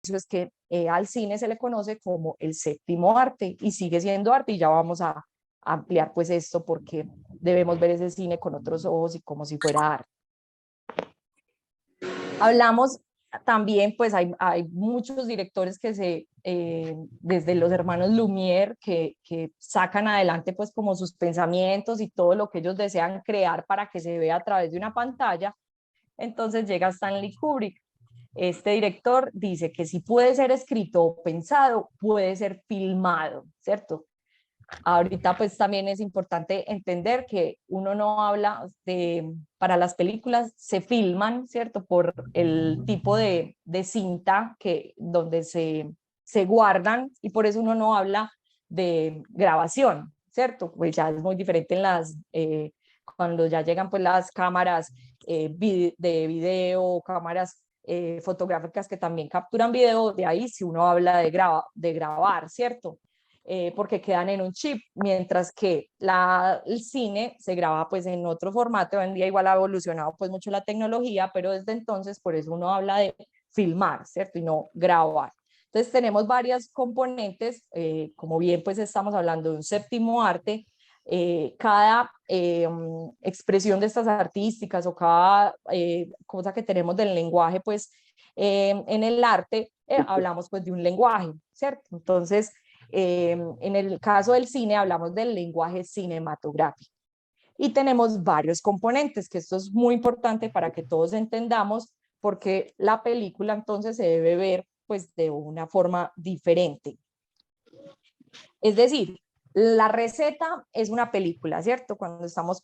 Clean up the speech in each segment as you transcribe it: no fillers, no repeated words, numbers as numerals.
eso es que al cine se le conoce como el séptimo arte y sigue siendo arte, y ya vamos a ampliar pues esto porque debemos ver ese cine con otros ojos y como si fuera arte. Hablamos también, pues hay muchos directores que desde los hermanos Lumière, que sacan adelante pues como sus pensamientos y todo lo que ellos desean crear para que se vea a través de una pantalla. Entonces llega Stanley Kubrick. Este director dice que si puede ser escrito o pensado, puede ser filmado, ¿cierto? Ahorita pues también es importante entender que uno no habla para las películas se filman, ¿cierto? Por el tipo de cinta donde se guardan, y por eso uno no habla de grabación, ¿cierto? Pues ya es muy diferente cuando ya llegan pues las cámaras de video, cámaras fotográficas que también capturan video, de ahí si uno habla de grabar, ¿cierto? Porque quedan en un chip, mientras que el cine se graba pues en otro formato. Hoy en día igual ha evolucionado pues mucho la tecnología, pero desde entonces por eso uno habla de filmar, ¿cierto? Y no grabar. Entonces tenemos varias componentes, como bien pues estamos hablando de un séptimo arte. Cada expresión de estas artísticas o cada cosa que tenemos del lenguaje pues en el arte, hablamos pues de un lenguaje, ¿cierto? Entonces en el caso del cine hablamos del lenguaje cinematográfico y tenemos varios componentes, que esto es muy importante para que todos entendamos, porque la película entonces se debe ver pues de una forma diferente. Es decir, la receta es una película, ¿cierto? Cuando estamos,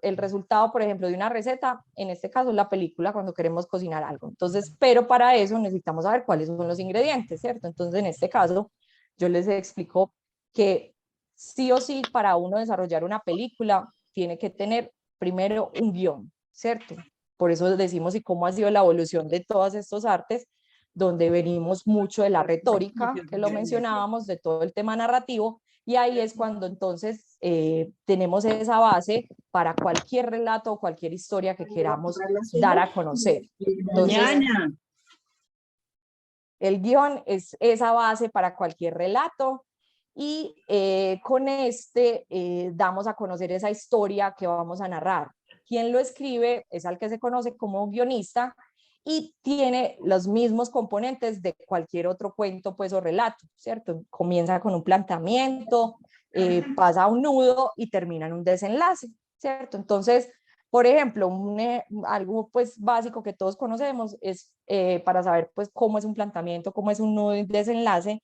el resultado, por ejemplo, de una receta, en este caso es la película cuando queremos cocinar algo. Entonces, pero para eso necesitamos saber cuáles son los ingredientes, ¿cierto? Entonces, en este caso, yo les explico que sí o sí para uno desarrollar una película tiene que tener primero un guión, ¿cierto? Por eso decimos y cómo ha sido la evolución de todos estos artes, donde venimos mucho de la retórica, que lo mencionábamos, de todo el tema narrativo, y ahí es cuando entonces tenemos esa base para cualquier relato o cualquier historia que queramos dar a conocer. Entonces, el guión es esa base para cualquier relato, y con damos a conocer esa historia que vamos a narrar. Quien lo escribe es al que se conoce como guionista, y tiene los mismos componentes de cualquier otro cuento pues o relato, ¿cierto? Comienza con un planteamiento, pasa a un nudo y termina en un desenlace, ¿cierto? Entonces, por ejemplo, algo pues básico que todos conocemos es para saber pues cómo es un planteamiento, cómo es un nudo y desenlace,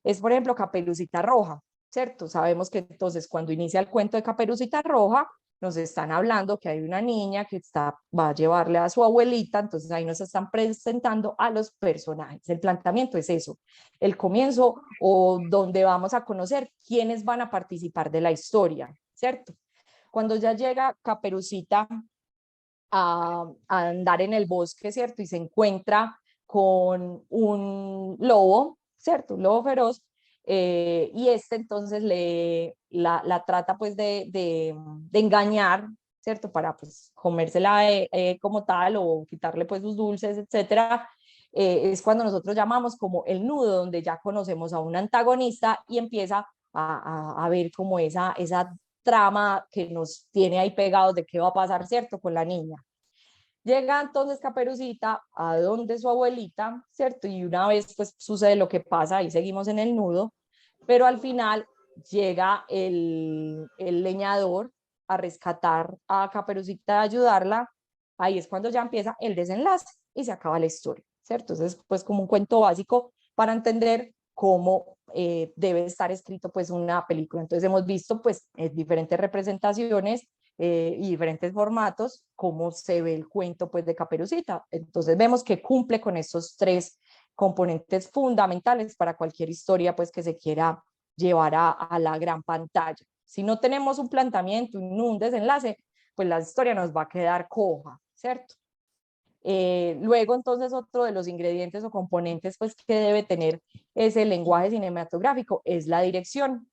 es por ejemplo Caperucita Roja, ¿cierto? Sabemos que entonces cuando inicia el cuento de Caperucita Roja, nos están hablando que hay una niña que va a llevarle a su abuelita, entonces ahí nos están presentando a los personajes. El planteamiento es eso, el comienzo, o donde vamos a conocer quiénes van a participar de la historia, ¿cierto? Cuando ya llega Caperucita a andar en el bosque, ¿cierto? Y se encuentra con un lobo, ¿cierto? Un lobo feroz, y entonces la trata pues de engañar, ¿cierto? Para pues comérsela como tal o quitarle pues sus dulces, etcétera. Es cuando nosotros llamamos como el nudo, donde ya conocemos a un antagonista y empieza a ver como esa trama que nos tiene ahí pegados de qué va a pasar, ¿cierto? Con la niña. Llega entonces Caperucita a donde su abuelita, ¿cierto? Y una vez pues sucede lo que pasa, y seguimos en el nudo, pero al final llega el leñador a rescatar a Caperucita, a ayudarla. Ahí es cuando ya empieza el desenlace y se acaba la historia, ¿cierto? Entonces, pues como un cuento básico para entender cómo debe estar escrito pues una película. Entonces hemos visto pues diferentes representaciones y diferentes formatos, cómo se ve el cuento pues de Caperucita. Entonces vemos que cumple con estos tres componentes fundamentales para cualquier historia pues que se quiera llevar a la gran pantalla. Si no tenemos un planteamiento, un desenlace, pues la historia nos va a quedar coja, ¿cierto? Luego, entonces, otro de los ingredientes o componentes pues, que debe tener ese lenguaje cinematográfico es la dirección.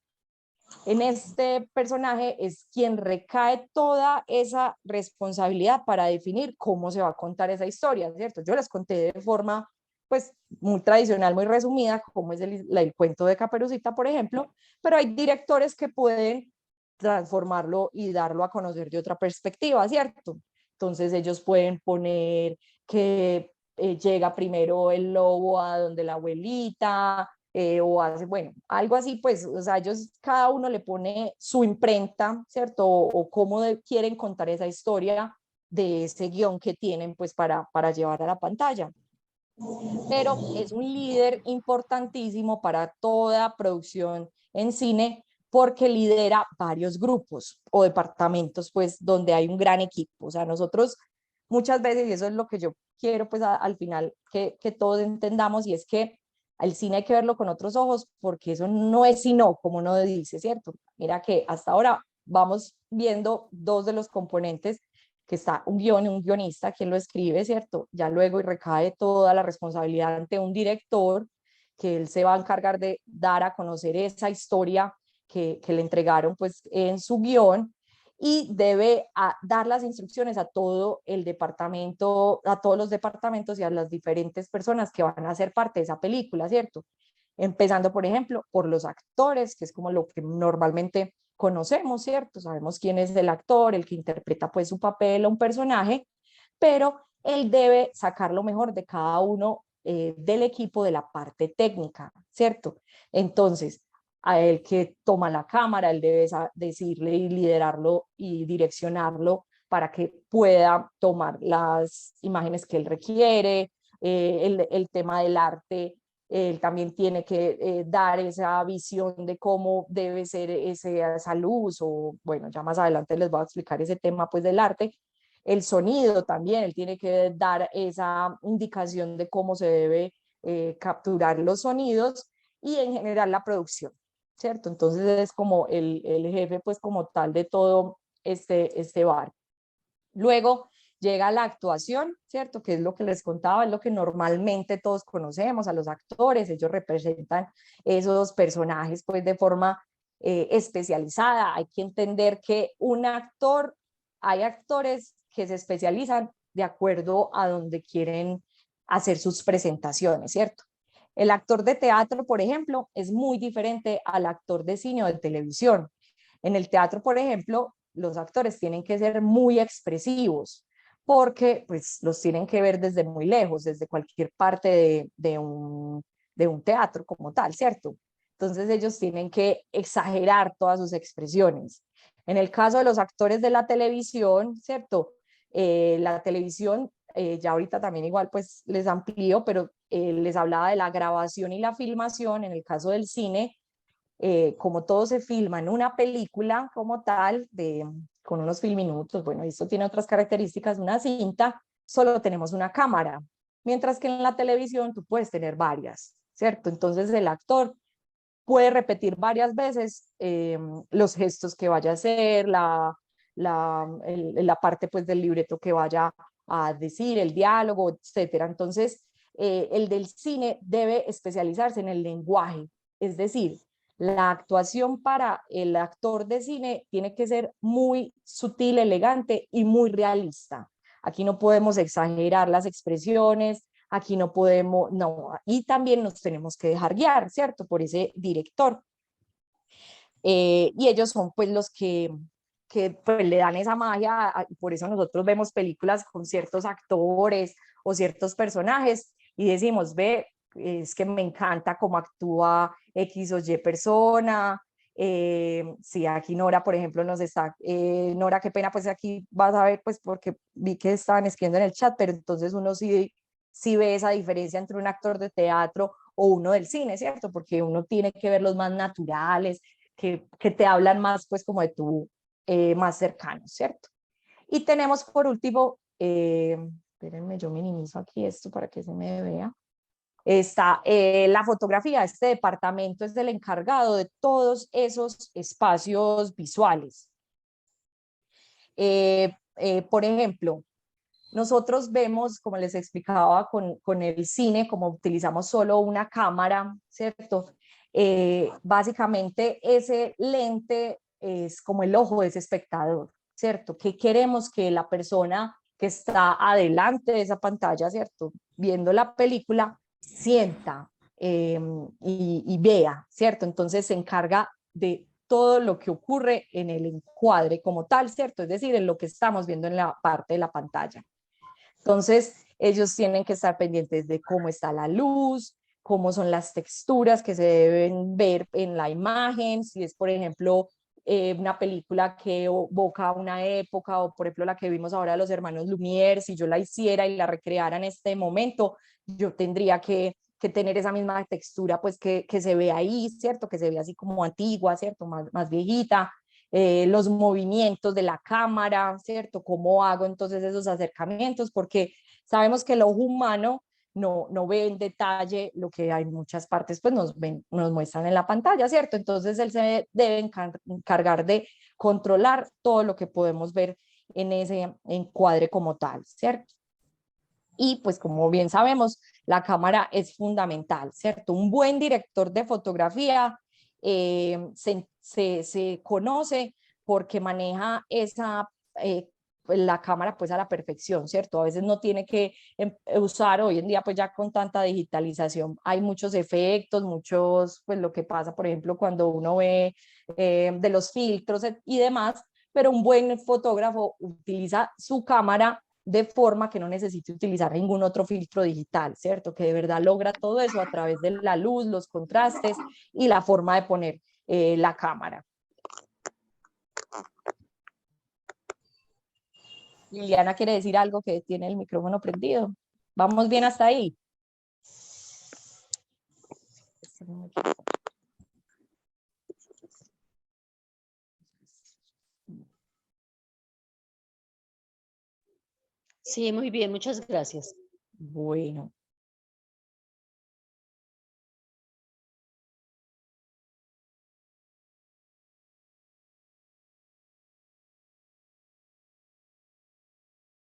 En este personaje es quien recae toda esa responsabilidad para definir cómo se va a contar esa historia, ¿cierto? Yo les conté de forma pues muy tradicional, muy resumida, como es el cuento de Caperucita, por ejemplo, pero hay directores que pueden transformarlo y darlo a conocer de otra perspectiva, ¿cierto? Entonces ellos pueden poner que llega primero el lobo a donde la abuelita, o hace, bueno, algo así, pues, o sea, ellos, cada uno le pone su imprenta, ¿cierto? O cómo quieren contar esa historia de ese guión que tienen, pues, para llevar a la pantalla. Pero es un líder importantísimo para toda producción en cine porque lidera varios grupos o departamentos, pues, donde hay un gran equipo. O sea, nosotros muchas veces, y eso es lo que yo quiero, pues, al final que todos entendamos, y es que al cine hay que verlo con otros ojos, porque eso no es sino, como uno dice, ¿cierto? Mira que hasta ahora vamos viendo dos de los componentes, que está un guión y un guionista, quien lo escribe, ¿cierto? Ya luego y recae toda la responsabilidad ante un director, que él se va a encargar de dar a conocer esa historia que le entregaron, pues, en su guión, y debe dar las instrucciones a todo el departamento, a todos los departamentos y a las diferentes personas que van a ser parte de esa película, ¿cierto? Empezando, por ejemplo, por los actores, que es como lo que normalmente conocemos, ¿cierto? Sabemos quién es el actor, el que interpreta pues su papel o un personaje, pero él debe sacar lo mejor de cada uno del equipo de la parte técnica, ¿cierto? Entonces, a él que toma la cámara, él debe decirle y liderarlo y direccionarlo para que pueda tomar las imágenes que él requiere, el tema del arte. Él también tiene que dar esa visión de cómo debe ser esa luz, o bueno, ya más adelante les voy a explicar ese tema pues del arte. El sonido también, él tiene que dar esa indicación de cómo se debe capturar los sonidos, y en general la producción, ¿cierto? Entonces es como el jefe pues como tal de todo este bar. Luego llega la actuación, ¿cierto? Que es lo que les contaba, es lo que normalmente todos conocemos, a los actores, ellos representan esos personajes pues de forma especializada. Hay que entender que un actor, hay actores que se especializan de acuerdo a donde quieren hacer sus presentaciones, ¿cierto? El actor de teatro, por ejemplo, es muy diferente al actor de cine o de televisión. En el teatro, por ejemplo, los actores tienen que ser muy expresivos, porque pues los tienen que ver desde muy lejos, desde cualquier parte de un teatro como tal, ¿cierto? Entonces ellos tienen que exagerar todas sus expresiones. En el caso de los actores de la televisión, ¿cierto? La televisión, ya ahorita también igual pues les amplío, pero les hablaba de la grabación y la filmación. En el caso del cine, como todo se filma en una película como tal, con unos filminutos, bueno, esto tiene otras características, una cinta, solo tenemos una cámara, mientras que en la televisión tú puedes tener varias, ¿cierto? Entonces el actor puede repetir varias veces los gestos que vaya a hacer, la parte pues del libreto que vaya a decir, el diálogo, etcétera. Entonces, el del cine debe especializarse en el lenguaje, es decir, la actuación para el actor de cine tiene que ser muy sutil, elegante y muy realista. Aquí no podemos exagerar las expresiones, aquí no podemos, no, y también nos tenemos que dejar guiar, ¿cierto? Por ese director. Y ellos son pues los que pues, le dan esa magia, por eso nosotros vemos películas con ciertos actores o ciertos personajes y decimos, ve, es que me encanta cómo actúa X o Y persona. Sí, aquí Nora, por ejemplo, nos está, Nora, qué pena, pues aquí vas a ver, pues porque vi que estaban escribiendo en el chat, pero entonces uno sí ve esa diferencia entre un actor de teatro o uno del cine, ¿cierto? Porque uno tiene que ver los más naturales, que te hablan más, pues, como de tu más cercano, ¿cierto? Y tenemos por último, espérenme, yo minimizo aquí esto para que se me vea. Está la fotografía. Este departamento es el encargado de todos esos espacios visuales. Por ejemplo, nosotros vemos, como les explicaba, con el cine, como utilizamos solo una cámara, ¿cierto? Básicamente ese lente es como el ojo de ese espectador, ¿cierto? Que queremos que la persona que está adelante de esa pantalla, ¿cierto? Viendo la película, sienta y vea, ¿cierto? Entonces se encarga de todo lo que ocurre en el encuadre como tal, ¿cierto? Es decir, en lo que estamos viendo en la parte de la pantalla. Entonces, ellos tienen que estar pendientes de cómo está la luz, cómo son las texturas que se deben ver en la imagen, si es, por ejemplo, una película que evoca una época, o por ejemplo la que vimos ahora de los hermanos Lumière, si yo la hiciera y la recreara en este momento, yo tendría que tener esa misma textura, pues que se ve ahí, ¿cierto? Que se ve así como antigua, ¿cierto? Más viejita. Los movimientos de la cámara, ¿cierto? ¿Cómo hago entonces esos acercamientos? Porque sabemos que el ojo humano no ve en detalle lo que hay en muchas partes, pues nos muestran en la pantalla, ¿cierto? Entonces él se debe encargar de controlar todo lo que podemos ver en ese encuadre como tal, ¿cierto? Y pues como bien sabemos, la cámara es fundamental, ¿cierto? Un buen director de fotografía se conoce porque maneja la cámara pues a la perfección, ¿cierto? A veces no tiene que usar, hoy en día pues ya con tanta digitalización hay muchos efectos, pues lo que pasa, por ejemplo, cuando uno ve de los filtros y demás, pero un buen fotógrafo utiliza su cámara de forma que no necesite utilizar ningún otro filtro digital, ¿cierto? Que de verdad logra todo eso a través de la luz, los contrastes y la forma de poner la cámara. Liliana quiere decir algo, que tiene el micrófono prendido. ¿Vamos bien hasta ahí? Sí, muy bien, muchas gracias. Bueno.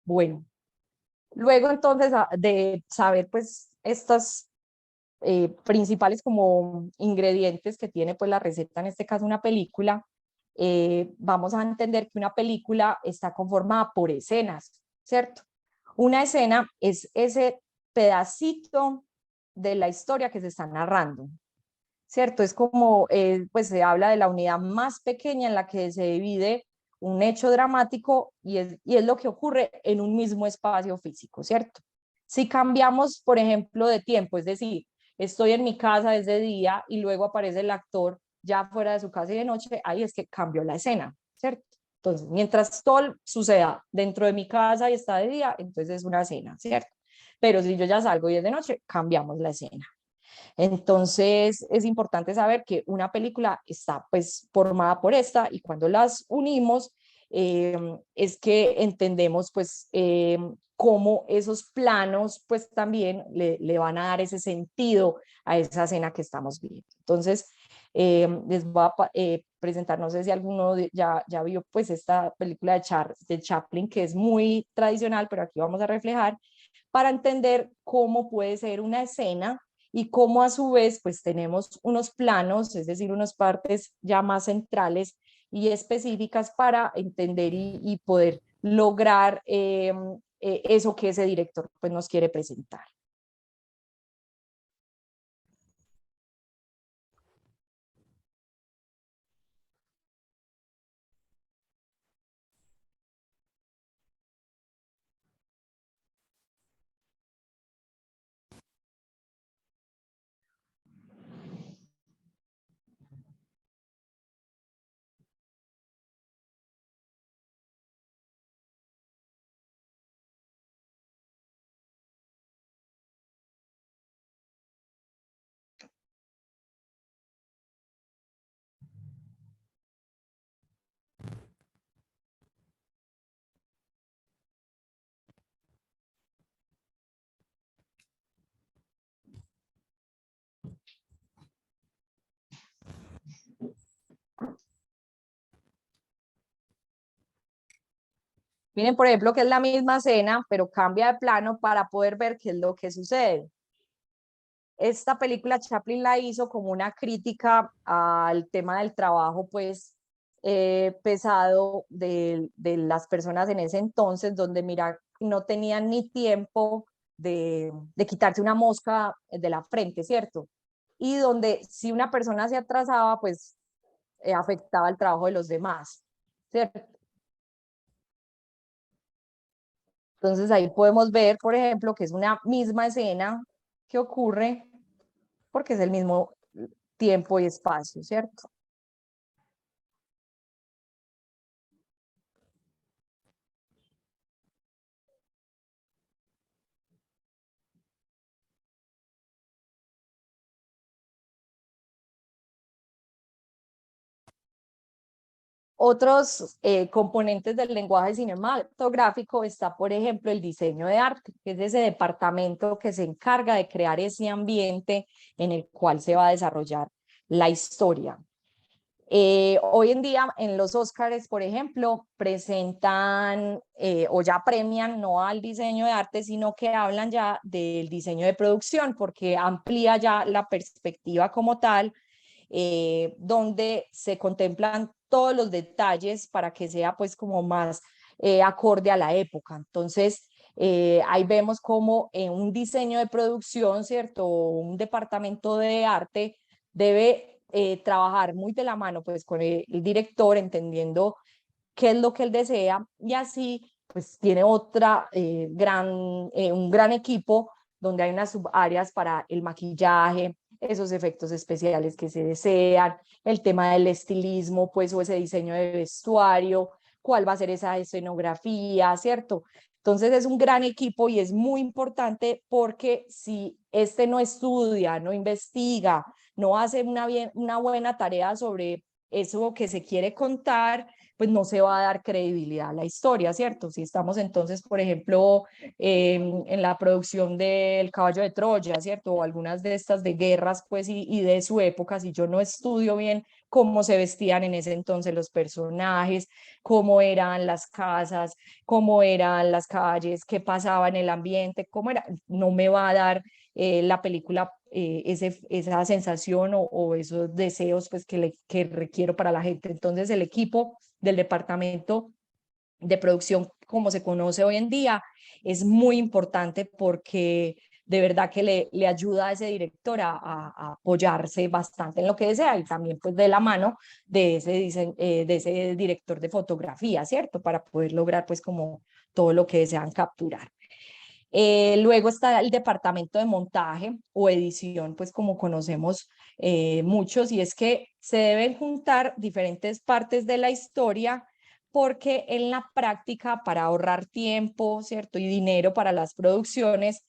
Bueno, luego entonces de saber pues estas principales como ingredientes que tiene pues la receta, en este caso una película, vamos a entender que una película está conformada por escenas, ¿cierto? Una escena es ese pedacito de la historia que se está narrando, ¿cierto? Es como, pues se habla de la unidad más pequeña en la que se divide un hecho dramático y es lo que ocurre en un mismo espacio físico, ¿cierto? Si cambiamos, por ejemplo, de tiempo, es decir, estoy en mi casa desde día y luego aparece el actor ya fuera de su casa y de noche, ahí es que cambió la escena, ¿cierto? Entonces, mientras todo suceda dentro de mi casa y está de día, entonces es una escena, ¿cierto? Pero si yo ya salgo y es de noche, cambiamos la escena. Entonces es importante saber que una película está pues formada por esta y cuando las unimos es que entendemos pues cómo esos planos pues también le van a dar ese sentido a esa escena que estamos viendo. Entonces les voy a presentar, no sé si alguno ya vio pues esta película de Chaplin, que es muy tradicional, pero aquí vamos a reflejar para entender cómo puede ser una escena y cómo a su vez pues tenemos unos planos, es decir, unas partes ya más centrales y específicas para entender y poder lograr eso que ese director pues nos quiere presentar. Miren, por ejemplo, que es la misma escena, pero cambia de plano para poder ver qué es lo que sucede. Esta película Chaplin la hizo como una crítica al tema del trabajo, pues, pesado de las personas en ese entonces, donde, mira, no tenían ni tiempo de quitarse una mosca de la frente, ¿cierto? Y donde si una persona se atrasaba, pues afectaba el trabajo de los demás, ¿cierto? Entonces ahí podemos ver, por ejemplo, que es una misma escena que ocurre porque es el mismo tiempo y espacio, ¿cierto? Otros componentes del lenguaje cinematográfico está, por ejemplo, el diseño de arte, que es ese departamento que se encarga de crear ese ambiente en el cual se va a desarrollar la historia. Hoy en día en los Óscares, por ejemplo, presentan o ya premian no al diseño de arte, sino que hablan ya del diseño de producción, porque amplía ya la perspectiva como tal, donde se contemplan todos los detalles para que sea pues como más acorde a la época. Entonces, ahí vemos como un diseño de producción, ¿cierto? Un departamento de arte debe trabajar muy de la mano pues con el director, entendiendo qué es lo que él desea, y así pues tiene un gran equipo donde hay unas subáreas para el maquillaje, esos efectos especiales que se desean, el tema del estilismo, pues, o ese diseño de vestuario, cuál va a ser esa escenografía, ¿cierto? Entonces es un gran equipo y es muy importante porque si este no estudia, no investiga, no hace una buena tarea sobre eso que se quiere contar, pues no se va a dar credibilidad a la historia, ¿cierto? Si estamos entonces, por ejemplo, en la producción del Caballo de Troya, ¿cierto? O algunas de estas de guerras, pues, y de su época, si yo no estudio bien cómo se vestían en ese entonces los personajes, cómo eran las casas, cómo eran las calles, qué pasaba en el ambiente, cómo era, no me va a dar la película esa sensación o esos deseos pues que requiero para la gente. Entonces el equipo del departamento de producción, como se conoce hoy en día, es muy importante porque de verdad que le ayuda a ese director a apoyarse bastante en lo que desea y también pues de la mano de ese director de fotografía, ¿cierto? Para poder lograr pues como todo lo que desean capturar. Luego está el departamento de montaje o edición, pues como conocemos muchos, y es que se deben juntar diferentes partes de la historia porque en la práctica, para ahorrar tiempo, ¿cierto? Y dinero para las producciones,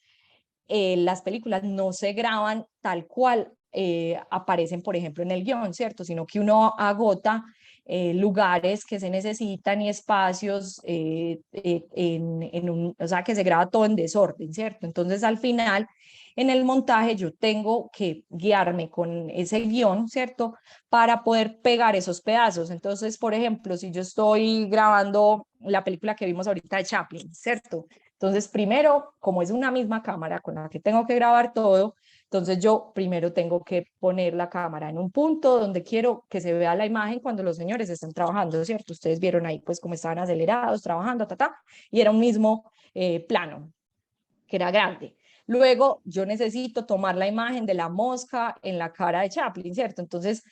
las películas no se graban tal cual aparecen, por ejemplo, en el guión, ¿cierto? Sino que uno agota lugares que se necesitan y espacios o sea, que se graba todo en desorden, ¿cierto? Entonces, al final, en el montaje, yo tengo que guiarme con ese guión, ¿cierto? Para poder pegar esos pedazos. Entonces, por ejemplo, si yo estoy grabando la película que vimos ahorita de Chaplin, ¿cierto? Entonces, primero, como es una misma cámara con la que tengo que grabar todo, entonces yo primero tengo que poner la cámara en un punto donde quiero que se vea la imagen cuando los señores están trabajando, ¿cierto? Ustedes vieron ahí pues cómo estaban acelerados, trabajando, y era un mismo plano, que era grande. Luego yo necesito tomar la imagen de la mosca en la cara de Chaplin, ¿cierto? Entonces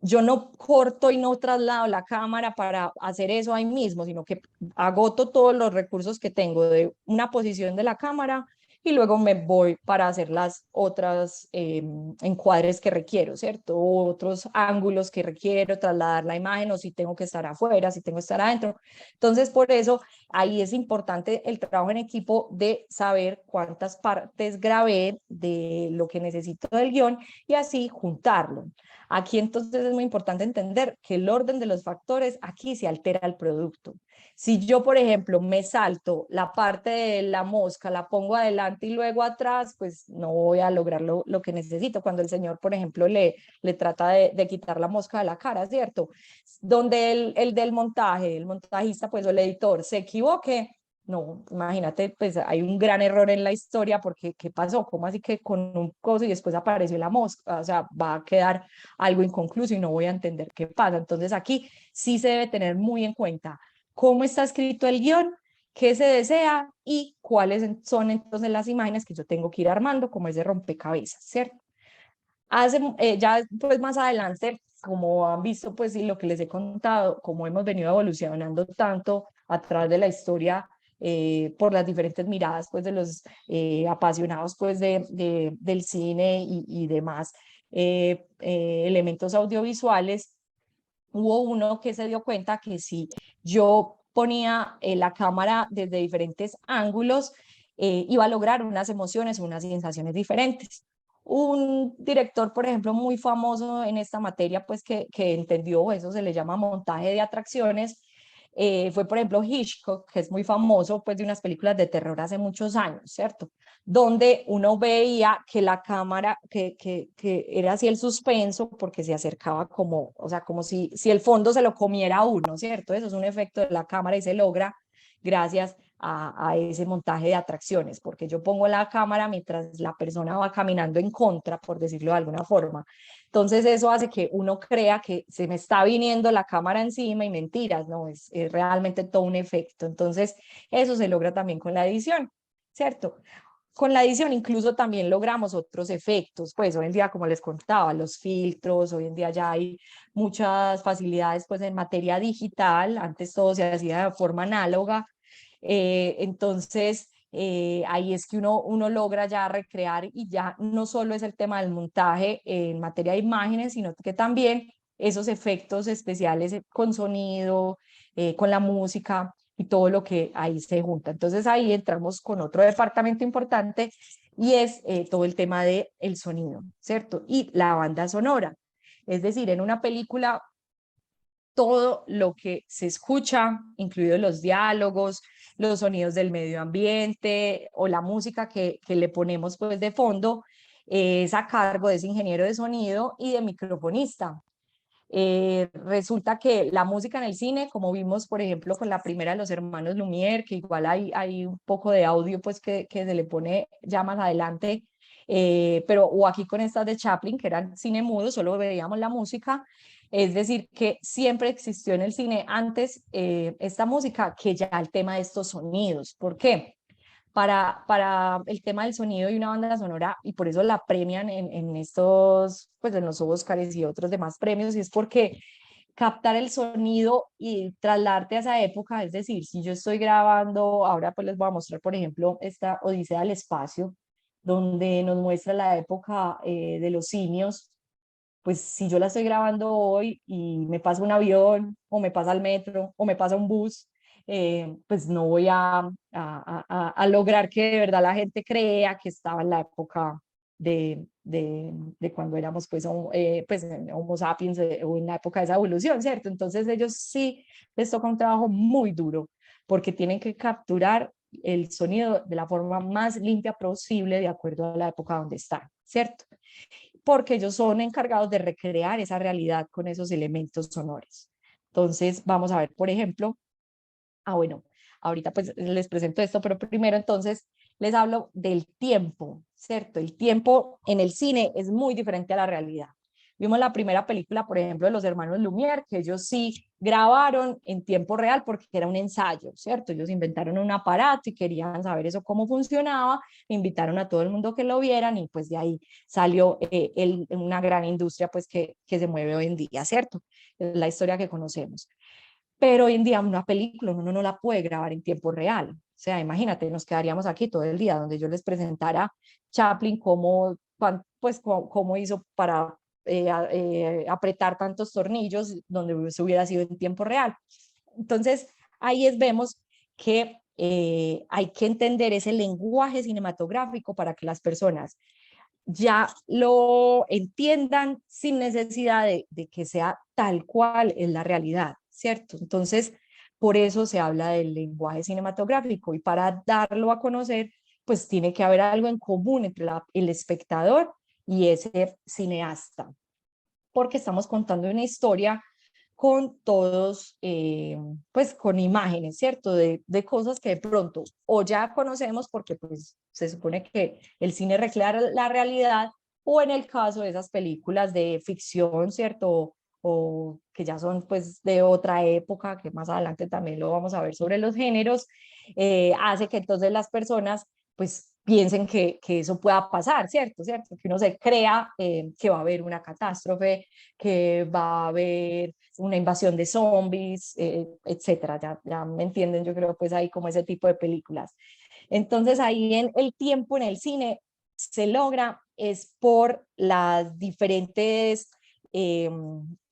yo no corto y no traslado la cámara para hacer eso ahí mismo, sino que agoto todos los recursos que tengo de una posición de la cámara y luego me voy para hacer las otras encuadres que requiero, ¿cierto? O otros ángulos que requiero, trasladar la imagen o si tengo que estar afuera, si tengo que estar adentro. Entonces, por eso ahí es importante el trabajo en equipo de saber cuántas partes grabé de lo que necesito del guión y así juntarlo. Aquí entonces es muy importante entender que el orden de los factores aquí se altera el producto. Si yo, por ejemplo, me salto la parte de la mosca, la pongo adelante y luego atrás, pues no voy a lograr lo que necesito. Cuando el señor, por ejemplo, le trata de quitar la mosca de la cara, ¿cierto? Donde el del montaje, el montajista, pues o el editor se equivoque, no, imagínate, pues hay un gran error en la historia porque ¿qué pasó? ¿Cómo así que con un coso y después apareció la mosca? O sea, va a quedar algo inconcluso y no voy a entender qué pasa. Entonces aquí sí se debe tener muy en cuenta cómo está escrito el guión qué se desea y cuáles son entonces las imágenes que yo tengo que ir armando como ese rompecabezas, ¿cierto? Ya pues más adelante, como han visto pues y lo que les he contado, como hemos venido evolucionando tanto a través de la historia por las diferentes miradas pues de los apasionados pues del cine y demás elementos audiovisuales, hubo uno que se dio cuenta que si yo ponía la cámara desde diferentes ángulos, iba a lograr unas emociones, unas sensaciones diferentes. Un director, por ejemplo, muy famoso en esta materia, pues que entendió, eso se le llama montaje de atracciones, fue, por ejemplo, Hitchcock, que es muy famoso, pues de unas películas de terror hace muchos años, ¿cierto? Donde uno veía que la cámara, que era así el suspenso, porque se acercaba como, o sea, como si el fondo se lo comiera a uno, ¿cierto? Eso es un efecto de la cámara y se logra gracias a ese montaje de atracciones, porque yo pongo la cámara mientras la persona va caminando en contra, por decirlo de alguna forma. Entonces eso hace que uno crea que se me está viniendo la cámara encima y mentiras, no, es realmente todo un efecto. Entonces eso se logra también con la edición, ¿cierto? Con la edición incluso también logramos otros efectos, pues hoy en día, como les contaba, los filtros, hoy en día ya hay muchas facilidades pues en materia digital, antes todo se hacía de forma análoga, entonces ahí es que uno logra ya recrear y ya no solo es el tema del montaje en materia de imágenes, sino que también esos efectos especiales con sonido, con la música y todo lo que ahí se junta. Entonces ahí entramos con otro departamento importante y es todo el tema del sonido, ¿cierto? Y la banda sonora. Es decir, en una película todo lo que se escucha, incluidos los diálogos, los sonidos del medio ambiente o la música que le ponemos pues de fondo, es a cargo de ese ingeniero de sonido y de microfonista. Resulta que la música en el cine, como vimos, por ejemplo, con la primera de los hermanos Lumière, que igual hay un poco de audio pues que se le pone ya más adelante, pero o aquí con estas de Chaplin, que eran cine mudo, solo veíamos la música, es decir, que siempre existió en el cine antes esta música que ya el tema de estos sonidos. ¿Por qué? Para el tema del sonido y una banda sonora, y por eso la premian en estos, pues en los Oscars y otros demás premios, y es porque captar el sonido y trasladarte a esa época, es decir, si yo estoy grabando, ahora pues les voy a mostrar, por ejemplo, esta Odisea del Espacio, donde nos muestra la época de los simios, pues si yo la estoy grabando hoy y me pasa un avión o me pasa el metro o me pasa un bus, pues no voy a lograr que de verdad la gente crea que estaba en la época de cuando éramos pues Homo sapiens o en la época de esa evolución, ¿cierto? Entonces ellos sí les toca un trabajo muy duro porque tienen que capturar el sonido de la forma más limpia posible de acuerdo a la época donde están, ¿cierto? Porque ellos son encargados de recrear esa realidad con esos elementos sonores. Entonces, vamos a ver, por ejemplo, bueno, ahorita pues les presento esto, pero primero entonces les hablo del tiempo, ¿cierto? El tiempo en el cine es muy diferente a la realidad. Vimos la primera película, por ejemplo, de los hermanos Lumière, que ellos sí grabaron en tiempo real porque era un ensayo, ¿cierto? Ellos inventaron un aparato y querían saber eso cómo funcionaba, invitaron a todo el mundo que lo vieran y pues de ahí salió una gran industria pues que se mueve hoy en día, ¿cierto? Es la historia que conocemos. Pero hoy en día una película uno no la puede grabar en tiempo real. O sea, imagínate, nos quedaríamos aquí todo el día donde yo les presentara Chaplin pues, cómo hizo para apretar tantos tornillos donde se hubiera sido en tiempo real. Entonces, vemos que hay que entender ese lenguaje cinematográfico para que las personas ya lo entiendan sin necesidad de que sea tal cual es la realidad, ¿cierto? Entonces, por eso se habla del lenguaje cinematográfico y para darlo a conocer, pues tiene que haber algo en común entre el espectador y ese cineasta, porque estamos contando una historia con todos, pues con imágenes, ¿cierto? De cosas que de pronto o ya conocemos porque pues se supone que el cine recrea la realidad o en el caso de esas películas de ficción, ¿cierto? o que ya son pues de otra época, que más adelante también lo vamos a ver sobre los géneros, hace que entonces las personas pues piensen que eso pueda pasar, ¿cierto? ¿Cierto? Que uno se crea que va a haber una catástrofe, que va a haber una invasión de zombies, etcétera. Ya me entienden, yo creo, pues ahí como ese tipo de películas. Entonces ahí en el tiempo en el cine se logra es por las diferentes eh,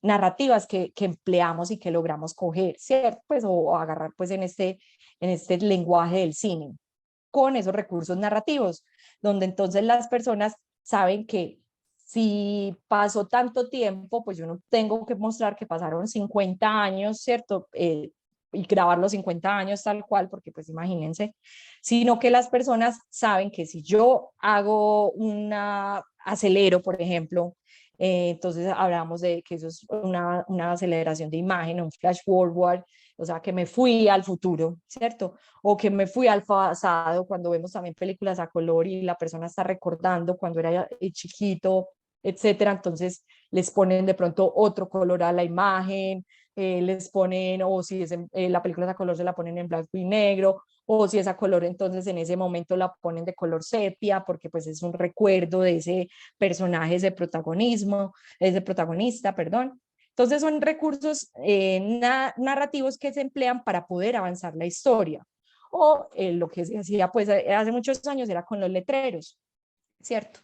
narrativas que empleamos y que logramos coger, ¿cierto? Pues, o agarrar pues en este lenguaje del cine con esos recursos narrativos, donde entonces las personas saben que si pasó tanto tiempo, pues yo no tengo que mostrar que pasaron 50 años, ¿cierto? Y grabar los 50 años tal cual, porque pues imagínense, sino que las personas saben que si yo hago una acelero, por ejemplo, entonces hablamos de que eso es una aceleración de imagen, un flash forward, o sea, que me fui al futuro, ¿cierto? O que me fui al pasado, cuando vemos también películas a color y la persona está recordando cuando era chiquito, etcétera. Entonces les ponen de pronto otro color a la imagen, les ponen, o si es la película es a color, se la ponen en blanco y negro, o si es a color, entonces en ese momento la ponen de color sepia, porque pues es un recuerdo de ese personaje, ese protagonismo, ese protagonista, perdón. Entonces son recursos narrativos que se emplean para poder avanzar la historia. O lo que se hacía pues hace muchos años era con los letreros, ¿cierto?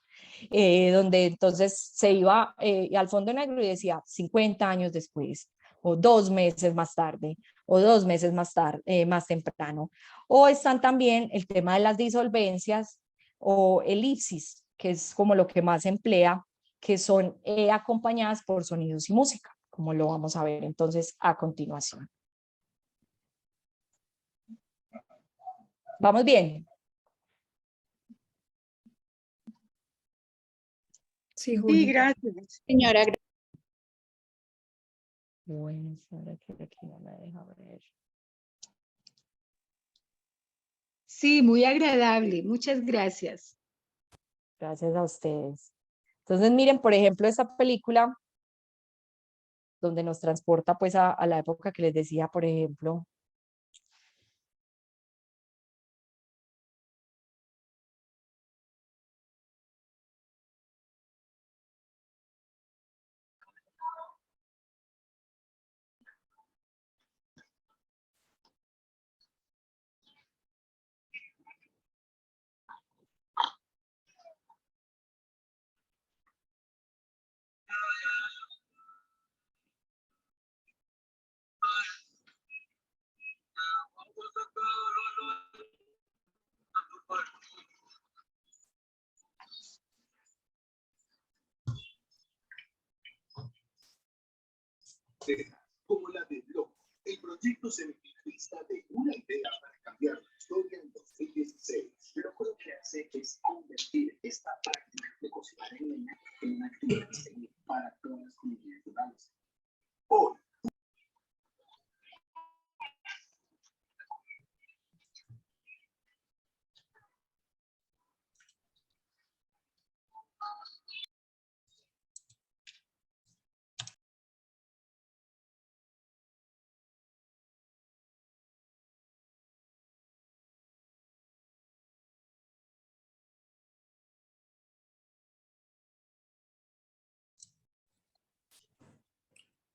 Donde entonces se iba al fondo negro y decía 50 años después, o 2 meses más tarde, o 2 meses más tarde, más temprano. O están también el tema de las disolvencias o elipsis, que es como lo que más se emplea, que son acompañadas por sonidos y música, como lo vamos a ver entonces a continuación. ¿Vamos bien? Sí, Sí, Juli. gracias. Señora, Bueno, ahora que aquí no me deja ver. Sí, muy agradable. Muchas gracias. Gracias a ustedes. Entonces, miren, por ejemplo, esta película donde nos transporta pues a la época que les decía, por ejemplo, como la de Block, el proyecto semifinalista de Una idea para cambiar la historia en 2016. Lo que hace es convertir esta práctica de cocinar en leña en una actividad para todas las comunidades rurales. Hoy,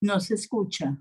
No se escucha.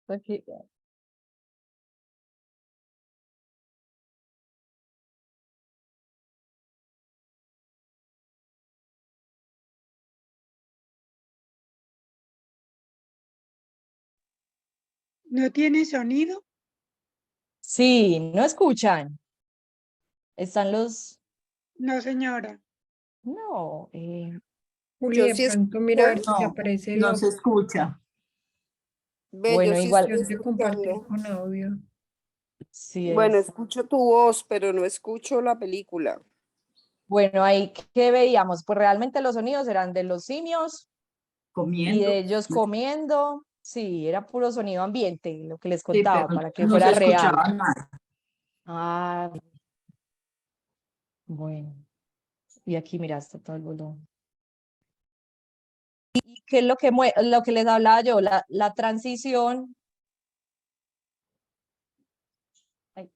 Aquí. ¿No tiene sonido? Sí, no escuchan. Están los... No, señora. No, Juli, Yo de sí pronto mira a ver escucho, si te No, aparece no la se escucha. ve, yo bueno, sí igual, estoy opción de compartir escuchando. con audio. sí Bueno, es. escucho tu voz, pero no escucho la película. Bueno, ahí, ¿qué veíamos? Pues realmente los sonidos eran de los simios y de Comiendo. ellos comiendo. Sí, era puro sonido ambiente, lo que les Sí, contaba, pero para que no se fuera real. escuchaba nada. Ah, bueno. Y aquí, mira, está todo el volumen. ¿Y qué es lo que, lo que les hablaba yo? La transición. Ay,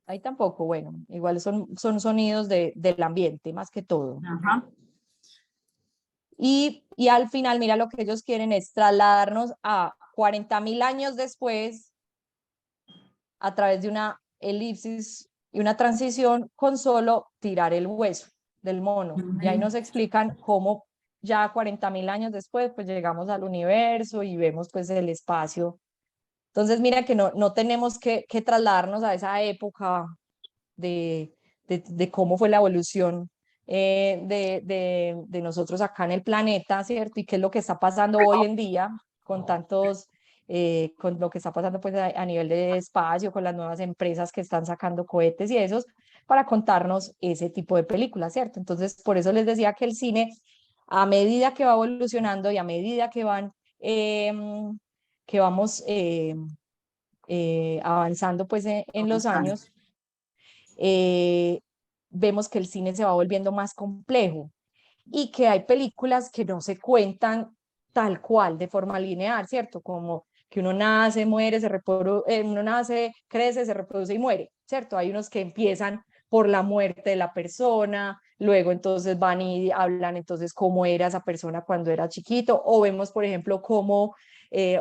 ahí tampoco, bueno, igual son sonidos del ambiente, más que todo. Ajá. Y al final, mira, lo que ellos quieren es trasladarnos a 40.000 años después a través de una elipsis y una transición con solo tirar el hueso del mono. Y ahí nos explican cómo ya 40.000 años después, pues llegamos al universo y vemos pues el espacio. Entonces, mira que no tenemos que trasladarnos a esa época de cómo fue la evolución de nosotros acá en el planeta, ¿cierto? Y qué es lo que está pasando hoy en día con tantos, con lo que está pasando pues a nivel de espacio, con las nuevas empresas que están sacando cohetes y esos, para contarnos ese tipo de películas, ¿cierto? Entonces, por eso les decía que el cine, a medida que va evolucionando y a medida que vamos avanzando pues en los años, eh, vemos que el cine se va volviendo más complejo y que hay películas que no se cuentan tal cual, de forma lineal, ¿cierto? Como que uno nace, muere, se reproduce, uno nace, crece, se reproduce y muere, ¿cierto? Hay unos que empiezan por la muerte de la persona, luego entonces van y hablan entonces cómo era esa persona cuando era chiquito, o vemos, por ejemplo, cómo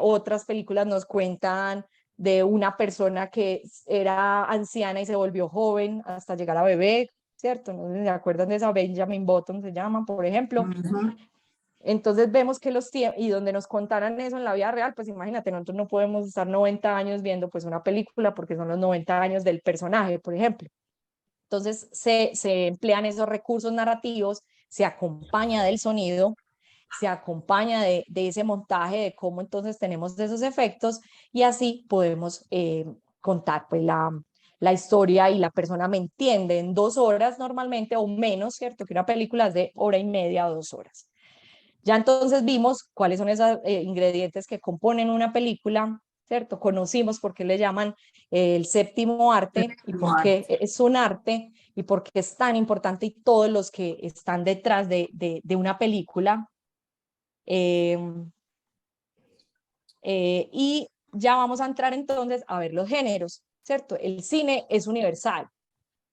otras películas nos cuentan de una persona que era anciana y se volvió joven hasta llegar a bebé, ¿cierto? No sé si se acuerdan de esa Benjamin Button, se llaman, por ejemplo. Ujú. Entonces vemos que los tiempos, y donde nos contaran eso en la vida real, pues imagínate, nosotros no podemos estar 90 años viendo pues una película porque son los 90 años del personaje, por ejemplo. Entonces se emplean esos recursos narrativos, se acompaña del sonido, se acompaña de ese montaje, de cómo entonces tenemos esos efectos y así podemos contar pues la historia y la persona me entiende en 2 horas normalmente o menos, ¿cierto? Que una película es de hora y media o 2 horas. Ya entonces vimos cuáles son esos ingredientes que componen una película, ¿cierto? Conocimos por qué le llaman el séptimo arte y por qué es un arte y por qué es tan importante y todos los que están detrás de una película. Eh, y ya vamos a entrar entonces a ver los géneros, ¿cierto? El cine es universal,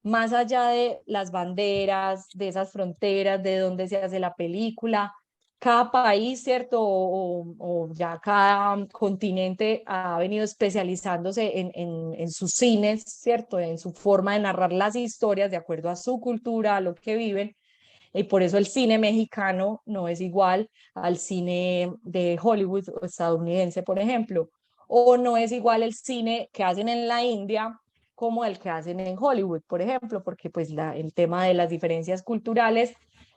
más allá de las banderas, de esas fronteras, de dónde se hace la película, cada país, ¿cierto? O ya cada continente ha venido especializándose en sus cines, ¿cierto? En su forma de narrar las historias de acuerdo a su cultura, a lo que viven. Y por eso el cine mexicano no es igual al cine de Hollywood o estadounidense, por ejemplo, o no es igual el cine que hacen en la India como el que hacen en Hollywood, por ejemplo, porque pues el tema de las diferencias culturales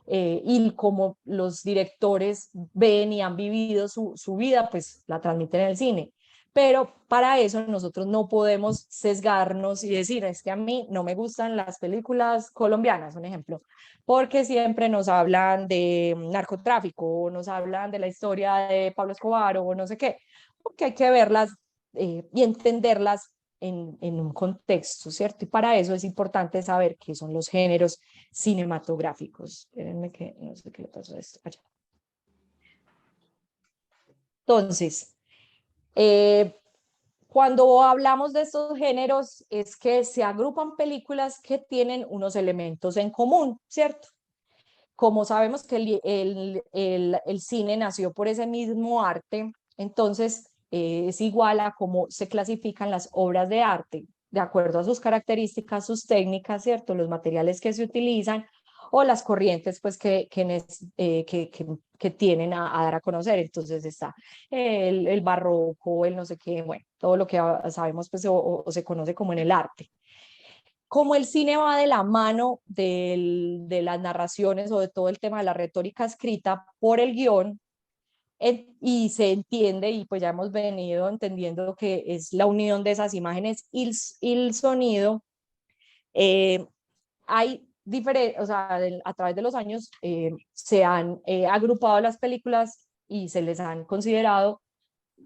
y cómo los directores ven y han vivido su vida, pues la transmiten en el cine. Pero para eso nosotros no podemos sesgarnos y decir, es que a mí no me gustan las películas colombianas, un ejemplo, porque siempre nos hablan de narcotráfico, o nos hablan de la historia de Pablo Escobar o no sé qué, porque hay que verlas y entenderlas en un contexto, ¿cierto? Y para eso es importante saber qué son los géneros cinematográficos. Espérenme que no sé qué le pasó a esto. Allá. Entonces, eh, cuando hablamos de estos géneros es que se agrupan películas que tienen unos elementos en común, ¿cierto? Como sabemos que el cine nació por ese mismo arte, Entonces, es igual a cómo se clasifican las obras de arte, de acuerdo a sus características, sus técnicas, ¿cierto? Los materiales que se utilizan o las corrientes pues que tienen a dar a conocer. Entonces está el barroco, el no sé qué, bueno, todo lo que sabemos pues o se conoce como en el arte. Como el cine va de la mano de las narraciones o de todo el tema de la retórica escrita por el guión, y se entiende, y pues ya hemos venido entendiendo que es la unión de esas imágenes y el sonido, hay diferentes, o sea, a través de los años se han agrupado las películas y se les han considerado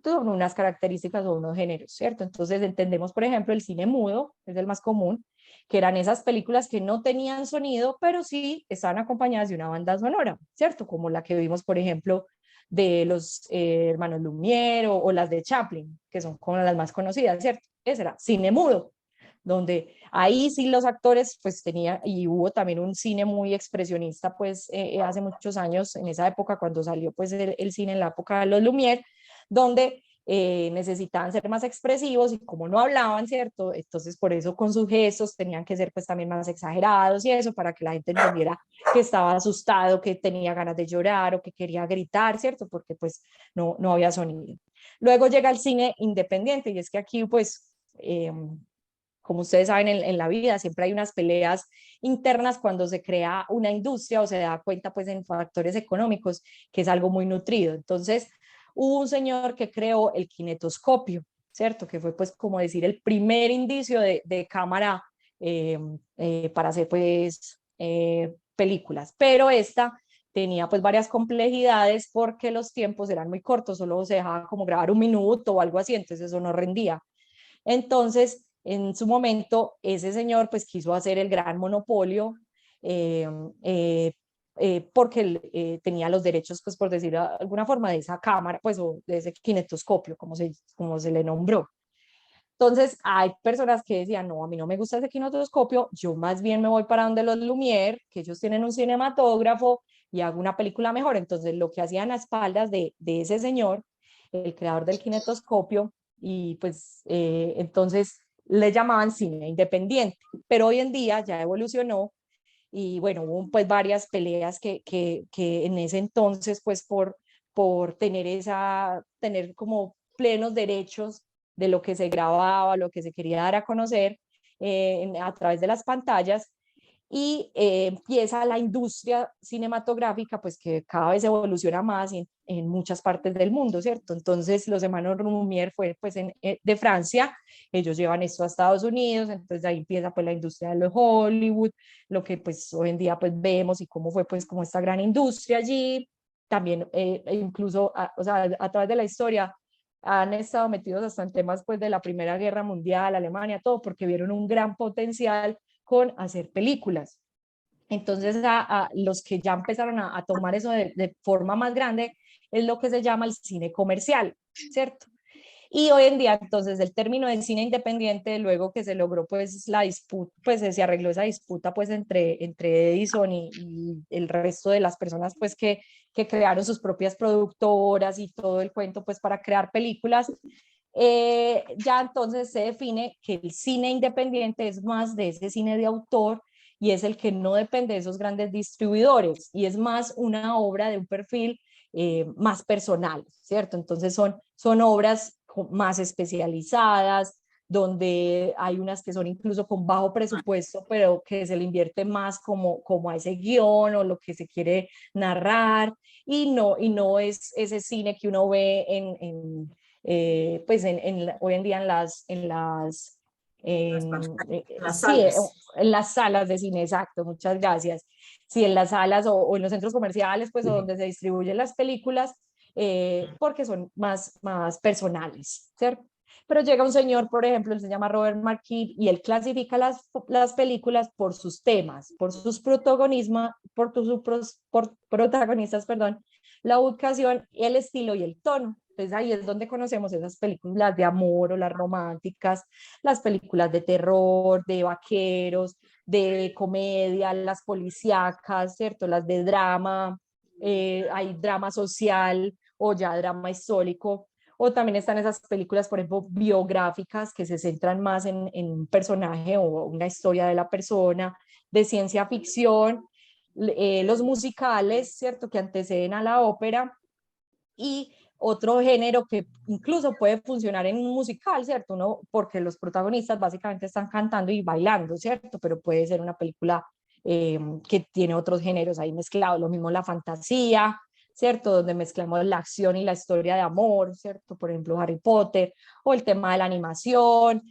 con unas características o unos géneros, ¿cierto? Entonces entendemos, por ejemplo, el cine mudo, es el más común, que eran esas películas que no tenían sonido, pero sí estaban acompañadas de una banda sonora, ¿cierto? Como la que vimos, por ejemplo, de los hermanos Lumière o las de Chaplin, que son como las más conocidas, ¿cierto? Ese era cine mudo, donde ahí sí los actores pues tenían, y hubo también un cine muy expresionista pues hace muchos años, en esa época cuando salió pues el cine en la época de los Lumière, donde necesitaban ser más expresivos y como no hablaban, ¿cierto? Entonces por eso con sus gestos tenían que ser pues también más exagerados y eso para que la gente entendiera que estaba asustado, que tenía ganas de llorar o que quería gritar, ¿cierto? Porque pues no había sonido. Luego llega el cine independiente y es que aquí pues como ustedes saben, en la vida siempre hay unas peleas internas cuando se crea una industria o se da cuenta pues en factores económicos, que es algo muy nutrido. Entonces, hubo un señor que creó el kinetoscopio, ¿cierto? Que fue pues como decir el primer indicio de cámara para hacer pues películas. Pero esta tenía pues varias complejidades porque los tiempos eran muy cortos, solo se dejaba como grabar un minuto o algo así, entonces eso no rendía. Entonces, en su momento, ese señor pues quiso hacer el gran monopolio eh, eh, porque tenía los derechos, pues por decirlo de alguna forma, de esa cámara, pues o de ese kinetoscopio, como se le nombró. Entonces, hay personas que decían, no, a mí no me gusta ese kinetoscopio, yo más bien me voy para donde los Lumière, que ellos tienen un cinematógrafo y hago una película mejor. Entonces, lo que hacían a espaldas de ese señor, el creador del kinetoscopio, y pues entonces le llamaban cine independiente, pero hoy en día ya evolucionó y bueno, hubo pues varias peleas que en ese entonces pues por tener como plenos derechos de lo que se grababa, lo que se quería dar a conocer a través de las pantallas, y empieza la industria cinematográfica, pues que cada vez evoluciona más en muchas partes del mundo, ¿cierto? Entonces los hermanos Lumière fue pues de Francia, ellos llevan esto a Estados Unidos, entonces ahí empieza pues la industria de los Hollywood, lo que pues hoy en día pues vemos y cómo fue pues como esta gran industria allí, también incluso, o sea, a través de la historia han estado metidos hasta en temas pues de la Primera Guerra Mundial, Alemania, todo, porque vieron un gran potencial con hacer películas. Entonces, a los que ya empezaron a tomar eso de forma más grande, es lo que se llama el cine comercial, ¿cierto? Y hoy en día, entonces, el término de cine independiente, luego que se logró pues la disputa, pues se arregló esa disputa pues entre Edison y el resto de las personas pues que crearon sus propias productoras y todo el cuento pues para crear películas, ya entonces se define que el cine independiente es más de ese cine de autor y es el que no depende de esos grandes distribuidores y es más una obra de un perfil más personal, ¿cierto? Entonces son obras más especializadas, donde hay unas que son incluso con bajo presupuesto, pero que se le invierte más como a ese guión o lo que se quiere narrar, y no es ese cine que uno ve pues hoy en día Las sí, salas. en las salas de cine, exacto, muchas gracias. Sí, en las salas o en los centros comerciales, pues, o donde se distribuyen las películas, porque son más personales, ¿cierto? Pero llega un señor, por ejemplo, él se llama Robert Marquis, y él clasifica las películas por sus temas, por sus protagonismos, por protagonistas, perdón, la ubicación, el estilo y el tono. Entonces ahí es donde conocemos esas películas de amor o las románticas, las películas de terror, de vaqueros, de comedia, las policíacas, ¿cierto? Las de drama, hay drama social o ya drama histórico, O también están esas películas, por ejemplo, biográficas que se centran más en un personaje o una historia de la persona, de ciencia ficción, los musicales, ¿cierto? Que anteceden a la ópera y otro género que incluso puede funcionar en un musical, ¿cierto? ¿No? Porque los protagonistas básicamente están cantando y bailando, ¿cierto? Pero puede ser una película que tiene otros géneros ahí mezclados, lo mismo la fantasía, ¿cierto? Donde mezclamos la acción y la historia de amor, ¿cierto? Por ejemplo, Harry Potter, o el tema de la animación,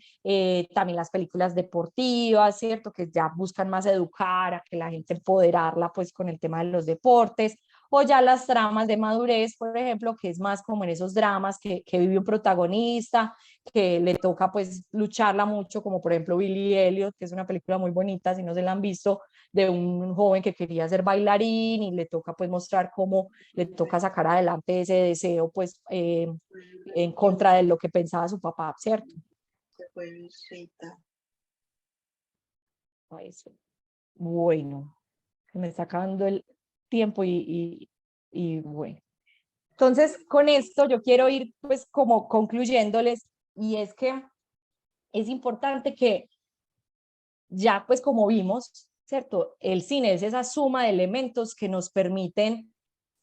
también las películas deportivas, ¿cierto? Que ya buscan más educar, a que la gente empoderarla pues con el tema de los deportes, o ya las tramas de madurez, por ejemplo, que es más como en esos dramas que vive un protagonista, que le toca pues lucharla mucho, como por ejemplo Billy Elliot, que es una película muy bonita, si no se la han visto, de un joven que quería ser bailarín y le toca pues mostrar cómo le toca sacar adelante ese deseo pues en contra de lo que pensaba su papá, ¿cierto? Eso. Bueno, se me está acabando el tiempo y bueno. Entonces, con esto yo quiero ir pues como concluyéndoles y es que es importante que ya pues como vimos, ¿cierto? El cine es esa suma de elementos que nos permiten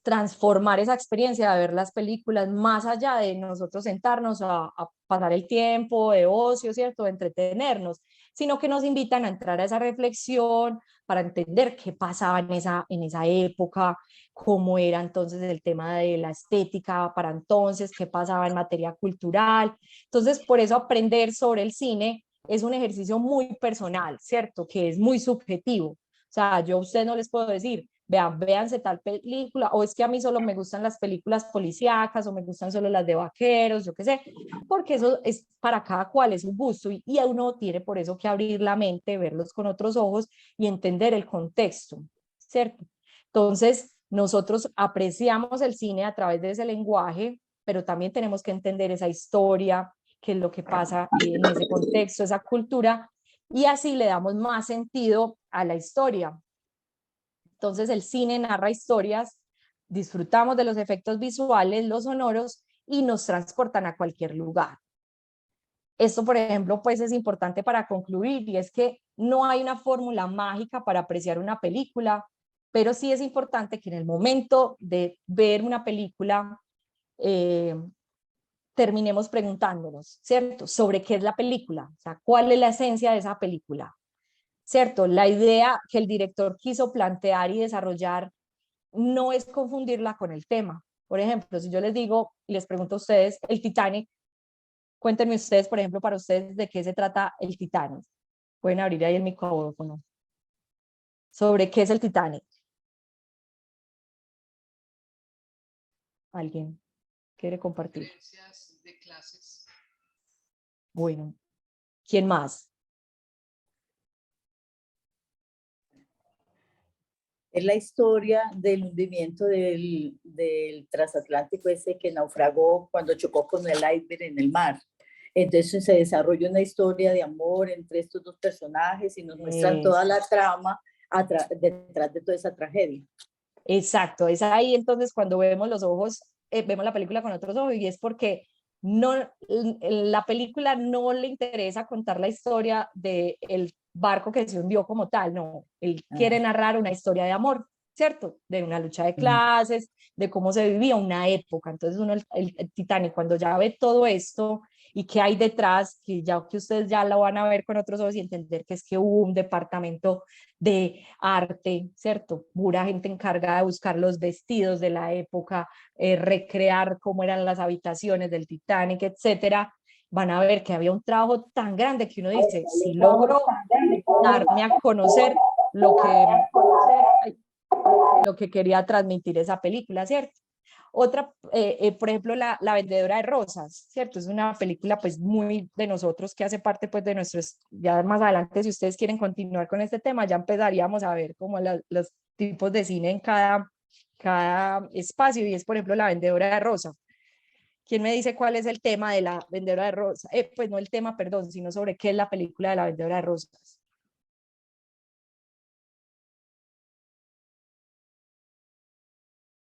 transformar esa experiencia de ver las películas más allá de nosotros sentarnos a pasar el tiempo de ocio, ¿cierto? De entretenernos, sino que nos invitan a entrar a esa reflexión para entender qué pasaba en esa época, cómo era entonces el tema de la estética para entonces, qué pasaba en materia cultural. Entonces, por eso aprender sobre el cine es un ejercicio muy personal, ¿cierto? Que es muy subjetivo. O sea, yo a ustedes no les puedo decir, vean, véanse tal película, o es que a mí solo me gustan las películas policíacas, o me gustan solo las de vaqueros, yo qué sé, porque eso es para cada cual, es un gusto, y uno tiene por eso que abrir la mente, verlos con otros ojos y entender el contexto, ¿cierto? Entonces, nosotros apreciamos el cine a través de ese lenguaje, pero también tenemos que entender esa historia, qué es lo que pasa en ese contexto, esa cultura, y así le damos más sentido a la historia. Entonces el cine narra historias, disfrutamos de los efectos visuales, los sonoros y nos transportan a cualquier lugar. Esto, por ejemplo, pues es importante para concluir y es que no hay una fórmula mágica para apreciar una película, pero sí es importante que en el momento de ver una película eh, terminemos preguntándonos, ¿cierto? Sobre qué es la película, o sea, cuál es la esencia de esa película, ¿cierto? La idea que el director quiso plantear y desarrollar no es confundirla con el tema. Por ejemplo, si yo les digo y les pregunto a ustedes, el Titanic, cuéntenme ustedes, por ejemplo, para ustedes, de qué se trata el Titanic. Pueden abrir ahí el micrófono. ¿Sobre qué es el Titanic? ¿Alguien quiere compartir? De clases. Bueno, ¿quién más? Es la historia del hundimiento del transatlántico ese que naufragó cuando chocó con el iceberg en el mar. Entonces se desarrolla una historia de amor entre estos dos personajes y nos muestran toda la trama detrás de toda esa tragedia. Exacto, es ahí entonces cuando vemos los ojos, vemos la película con otros ojos y es porque no, la película no le interesa contar la historia del barco que se hundió como tal, no, él quiere narrar una historia de amor, ¿cierto? De una lucha de clases, de cómo se vivía una época. Entonces uno, el Titanic, cuando ya ve todo esto y qué hay detrás, que ya que ustedes ya lo van a ver con otros ojos y entender que es que hubo un departamento de arte, ¿cierto? Pura gente encargada de buscar los vestidos de la época, recrear cómo eran las habitaciones del Titanic, etcétera, van a ver que había un trabajo tan grande que uno dice, si logro darme a conocer lo que quería transmitir esa película, ¿cierto? Otra, por ejemplo, la vendedora de rosas, ¿cierto? Es una película pues muy de nosotros que hace parte pues de nuestros, ya más adelante si ustedes quieren continuar con este tema, ya empezaríamos a ver como los tipos de cine en cada espacio y es por ejemplo la vendedora de rosas. ¿Quién me dice cuál es el tema de la vendedora de rosas? Pues no el tema, perdón, sino sobre qué es la película de la vendedora de rosas.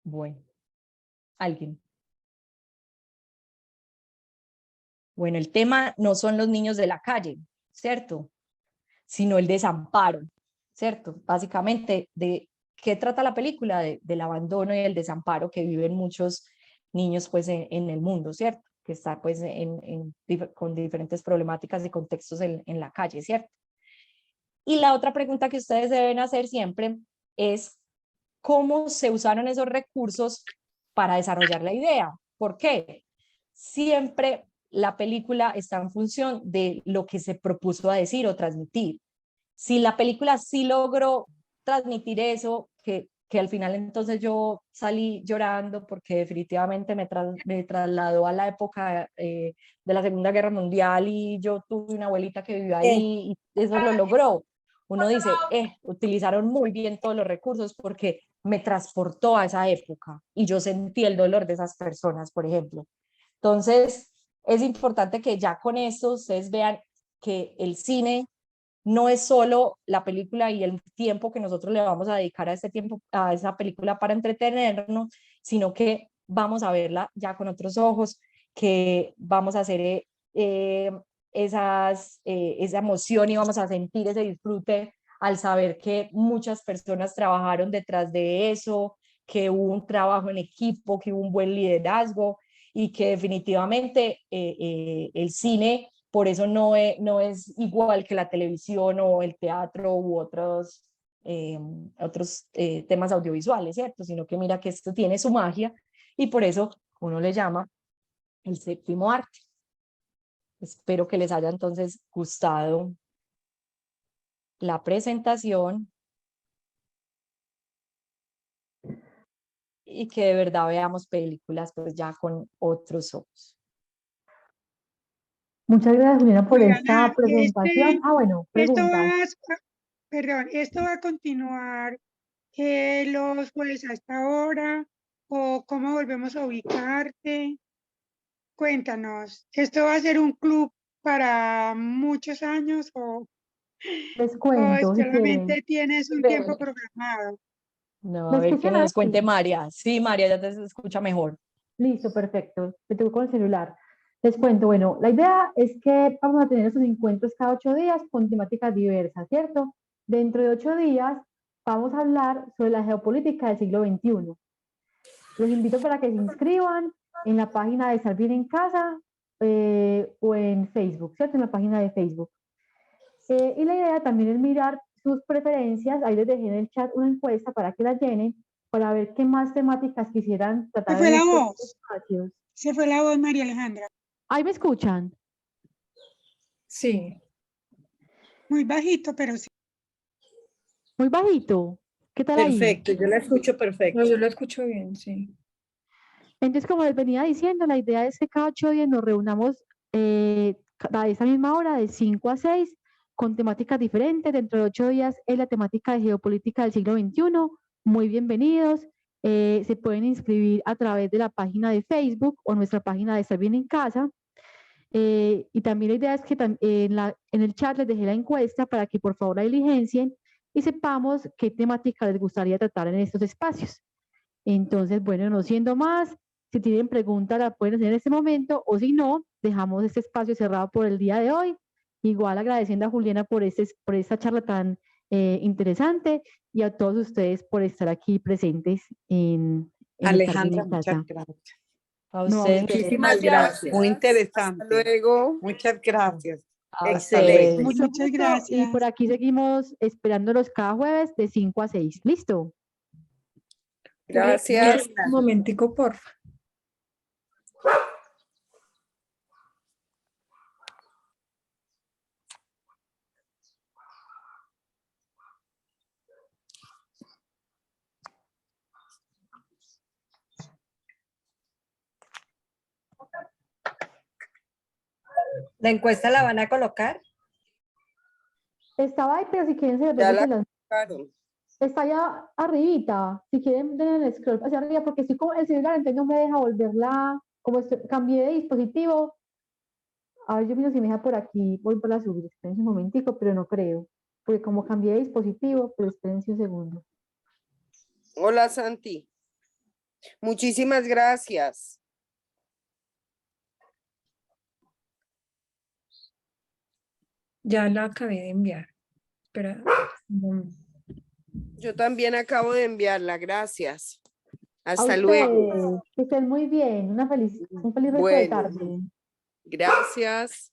Bueno, alguien. Bueno, el tema no son los niños de la calle, ¿cierto? Sino el desamparo, ¿cierto? Básicamente, ¿de qué trata la película? Del abandono y el desamparo que viven muchos niños pues en el mundo, ¿cierto? Que está pues con diferentes problemáticas y contextos en la calle, ¿cierto? Y la otra pregunta que ustedes deben hacer siempre es cómo se usaron esos recursos para desarrollar la idea. ¿Por qué? Siempre la película está en función de lo que se propuso a decir o transmitir. Si la película sí logró transmitir eso, que al final entonces yo salí llorando porque definitivamente me trasladó a la época de la Segunda Guerra Mundial y yo tuve una abuelita que vivió ahí y eso lo logró. Uno dice, utilizaron muy bien todos los recursos porque me transportó a esa época y yo sentí el dolor de esas personas, por ejemplo. Entonces, es importante que ya con esto ustedes vean que el cine no es solo la película y el tiempo que nosotros le vamos a dedicar a este tiempo, a esa película para entretenernos, sino que vamos a verla ya con otros ojos, que vamos a hacer esa emoción y vamos a sentir ese disfrute al saber que muchas personas trabajaron detrás de eso, que hubo un trabajo en equipo, que hubo un buen liderazgo y que definitivamente el cine por eso no es igual que la televisión o el teatro u otros temas audiovisuales, ¿cierto? Sino que mira que esto tiene su magia y por eso uno le llama el séptimo arte. Espero que les haya entonces gustado la presentación y que de verdad veamos películas pues ya con otros ojos. Muchas gracias, Juliana, por esta Juliana, presentación. Bueno, esto preguntas. perdón, ¿esto va a continuar los jueves a esta hora? ¿O cómo volvemos a ubicarte? Cuéntanos, ¿esto va a ser un club para muchos años Les o cuento, si quieren. solamente tienes un tiempo programado? No, ¿Me a ver que escuchan nos cuente ahí? María. Sí, María, ya te escucha mejor. Listo, perfecto. Me tengo con el celular. Les cuento, bueno, la idea es que vamos a tener estos encuentros cada 8 días con temáticas diversas, ¿cierto? Dentro de 8 días vamos a hablar sobre la geopolítica del siglo XXI. Los invito para que se inscriban en la página de Estar Bien en Casa o en Facebook, ¿cierto? En la página de Facebook. Y la idea también es mirar sus preferencias. Ahí les dejé en el chat una encuesta para que la llenen, para ver qué más temáticas quisieran Se tratar fue en la estos voz, espacios. se fue la voz, María Alejandra. ¿Ahí me escuchan? Sí, Muy bajito, pero sí. Muy bajito. ¿Qué tal ahí? Perfecto, yo la escucho perfecto. no, yo lo escucho bien, sí. Entonces, como les venía diciendo, la idea es que cada 8 días nos reunamos a esa misma hora, de 5 a 6, con temáticas diferentes. Dentro de 8 días es la temática de geopolítica del siglo XXI. Muy bienvenidos. Se pueden inscribir a través de la página de Facebook o nuestra página de Estar Bien en Casa. Y también la idea es que en el chat les dejé la encuesta para que por favor la diligencien y sepamos qué temática les gustaría tratar en estos espacios. Entonces, bueno, no siendo más, si tienen preguntas la pueden hacer en este momento o si no, dejamos este espacio cerrado por el día de hoy. Igual agradeciendo a Juliana por esta charla tan interesante y a todos ustedes por estar aquí presentes en Estar Bien Alejandra, en muchas Casa. gracias. A No, a ustedes, Muchísimas gracias. gracias. Muy Hasta interesante. luego. Muchas gracias. A Hasta luego. ustedes. Mucho Muchas gusto y gracias. por aquí seguimos esperándolos cada jueves de 5 a 6. ¿Listo? Gracias. Un momentico, porfa. ¿La encuesta la van a colocar? Estaba ahí, pero si quieren se Ya la las colocaron. está allá arribita. Si quieren, denle el scroll hacia arriba, porque estoy con el celular, entonces no me deja volverla. Cambié de dispositivo. A ver, yo miro si me deja por aquí. Voy por la subir. Esperen un momentico, pero no creo. Porque como cambié de dispositivo, pero esperen un segundo. Hola, Santi. Muchísimas gracias. Ya la acabé de enviar. Espera. Yo también acabo de enviarla, gracias. A Hasta luego. ustedes, que estén muy bien. Un feliz resto de Bueno, tarde. gracias.